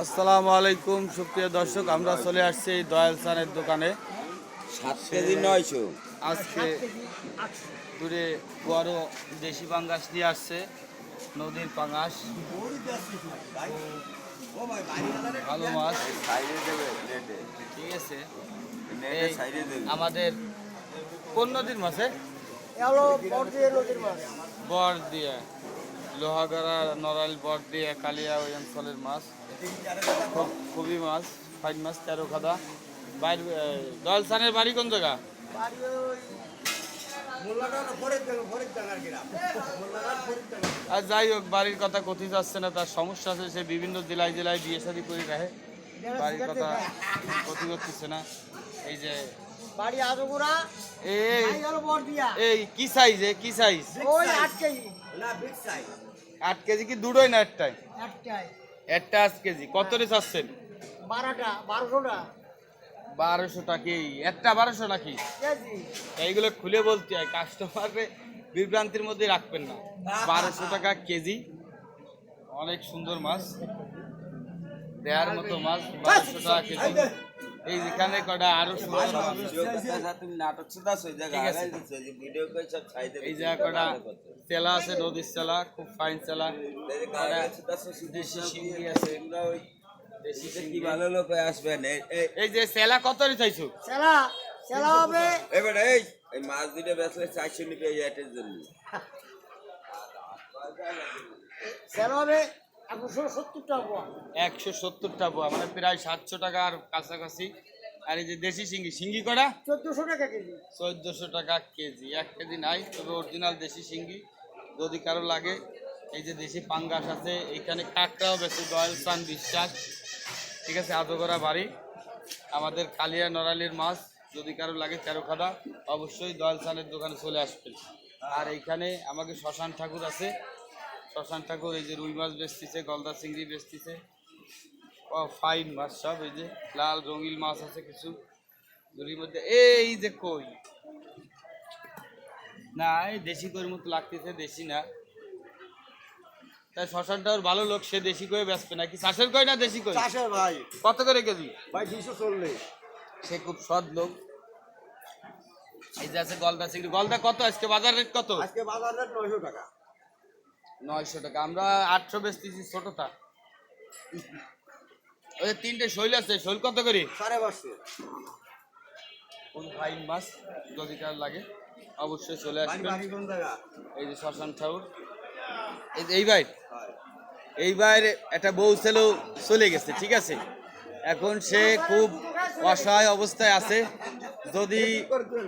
আসসালামু আলাইকুম সুপ্রিয় দর্শক, আমরা চলে আসছি দয়াল চানের দোকানে। 7 কেজি 900। আজকে দূরে বড় দেশি পাঙ্গাস নিয়ে আসছে, নদীর পাঙ্গাস, ভালো মাছ। ঠিক আছে, এই আমাদের কোন নদীর মাছে? বর দিয়ে লোহাগড়া নড়াইল বর দিয়ে কালিয়া ওই অঞ্চলের মাছ, খুবই মাছ, ফাইন মাছ, 13 খাদা। বাইর দয়াল চানের বাড়ি কোন জায়গা? আর যাই হোক, বাড়ির কথা কথিত যাচ্ছে না, তার সমস্যা আছে, সে বিভিন্ন জেলায় জেলায় বিয়ে শাদী করে রাখে, বাড়ির কথা ক্ষতি করতেছে না। এই যে এই কি সাইজ, কি সাইজ? 8 কেজি কি দুটোই না একটাই? একটা 8 কেজি। কত রে চাচ্ছেন? 1200 টাকা। একটা 1200 নাকি? এইগুলো খুলে বলতে হয়, কাস্টমারে বিভ্রান্তির মধ্যে রাখবেন না। 1200 টাকা কেজি, অনেক সুন্দর মাছ, দেয়ার মতো মাছ। 1200 টাকা কেজি। এই যেখানে কটা আরো সুন্দর মাছ। ঠিক আছে, এই জায়গা কটা চেলা আছে, নদীর চেলা, খুব ফাইন চেলা। দেশি শিঙ্গি আছে, দেশি শিঙ্গি। ভালো লোক আসবেন। এই যে চেলা কত রে চাইছো? এবার এই মাছ দুটো বেচলে 400 নিবে এই এটের জন্য। 170 টাকা, মানে প্রায় 700 টাকার কাছাকাছি। আর এই যে দেশি শিঙ্গি, শিঙ্গি কটা? 1400 টাকা কেজি। 1400 টাকা কেজি। 1 কেজি নাই, তবে অরিজিনাল দেশি শিঙ্গি যদি কারো লাগে। এই যে দেশি পাঙ্গাস আছে, এইখানে কাঁকড়াও বেশি, দয়াল চান বিশ্বাস। ঠিক আছে, আদগরা বাড়ি, আমাদের কালিয়া নড়াইলের মাছ যদি কারো লাগে 13 খাদা, অবশ্যই দয়াল চানের দোকানে চলে আসবেন। আর এইখানে আমাকে শ্মশান ঠাকুর আছে, শ্মশান ঠাকুর এই যে রুই মাছ বেচতেছে, গলদা চিংড়ি বেচতেছে, ও ফাইন মাছ সব। এই যে লাল রঙিল মাছ আছে কিছু দড়ির মধ্যে। এই যে কই না, এই দেশি কইয়ের মতো লাগতেছে, দেশি না। তাই শ্মশানটাও ভালো লোক, সে দেশি কই বেচবে নাকি? চাষের কই না দেশি কই? ভাই কত করে কেজি? 240। সে খুব সৎ লোক। এই যে আছে গলদা চিংড়ি, গলদা কত আজকে বাজার রেট কত? আজকে বাজার রেট 900 টাকা। 900 টাকা, আমরা 800 বেচতেছি ছোটটা। ওই যে 3টে শৈল আছে, শৈল কত করে? 550। কোন ফাইন মাছ, যদি কার লাগে অবশ্যই চলে আসবেন। বাড়ি কোন জায়গা? এই যে শ্মশান ঠাকুর, এই যে এইবার একটা বউ ছেলে চলে গেছে, ঠিক আছে। এখন সে খুব অসহায় অবস্থায় আছে, যদি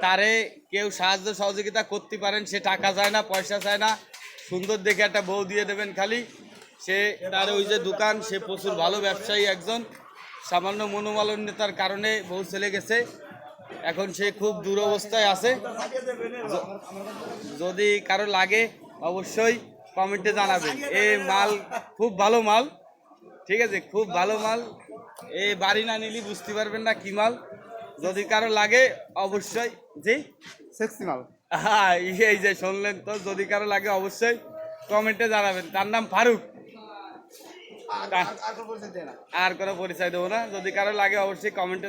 তারে কেউ সাহায্য সহযোগিতা করতে পারেন, সে টাকা চায় না, পয়সা চায় না, সুন্দর দেখে একটা বউ দিয়ে দেবেন খালি। সে তার ওই যে দোকান, সে প্রচুর ভালো ব্যবসায়ী একজন, সামান্য মনোমালিন্যতার কারণে বউ চলে গেছে, এখন সে খুব দুরবস্থায় আছে। যদি কারো লাগে অবশ্যই কমেন্টে জানাবেন। এই মাল খুব ভালো মাল, ঠিক আছে, খুব ভালো মাল। এই বাড়ি না নিলে বুঝতে পারবেন না কি মাল। যদি কারো লাগে অবশ্যই, জি সেক্সি মাল। হ্যাঁ, এই যে শুনলেন তো, যদি কারো লাগে অবশ্যই কমেন্টে জানাবেন। তার নাম ফারুক। আর কোনো পরিচয় দেবো না, যদি কারো লাগে অবশ্যই কমেন্টে